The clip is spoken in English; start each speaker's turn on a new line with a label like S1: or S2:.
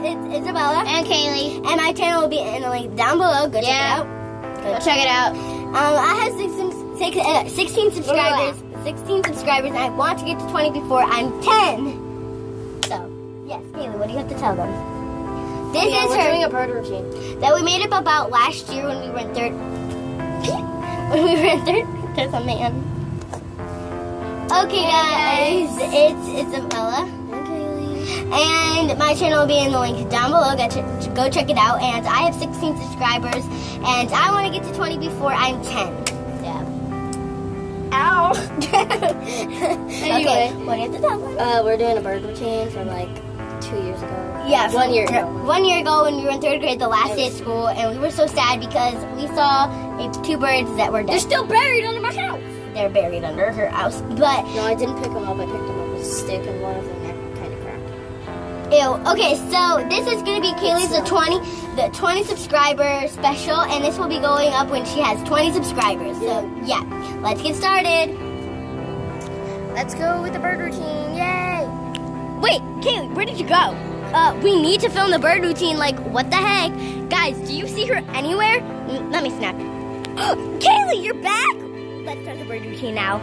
S1: it's Isabella.
S2: And Kaylee.
S1: And my channel will be in the link down below. Go check it out.
S2: Go check it out.
S1: I have 16 subscribers. 16 subscribers, and I want to get to 20 before I'm 10. So, yes, Kaylee, what do you have to tell them? This is
S2: we're
S1: her
S2: doing a bird routine.
S1: that we made up about last year when we were in third. When we were in third. There's a man. Okay, guys, it's Isabella.
S2: And Kaylee.
S1: And my channel will be in the link down below. Go check it out. And I have 16 subscribers, and I want to get to 20 before I'm 10.
S2: Yeah.
S1: Ow.
S2: Anyway.
S1: Okay, what do you have to tell them?
S2: We're doing a bird routine from like 2 years ago.
S1: Yeah,
S2: 1 year ago.
S1: 1 year ago when we were in third grade, the last day of school, and we were so sad because we saw 2 birds that were dead.
S2: They're still buried under my house.
S1: They're buried under her house, but
S2: No, I didn't pick them up. I picked them up with a stick, and one of them kind of cracked.
S1: ew. Okay, so this is gonna be Kaylee's the 20 subscriber special, and this will be going up when she has 20 subscribers. So yeah, let's get started.
S2: Let's go with the bird routine. Yay!
S1: Wait, Kaylee, where did you go? We need to film the bird routine. Like, what the heck, guys? Do you see her anywhere? Let me snap. Kaylee, you're back. Let's start the bird routine now.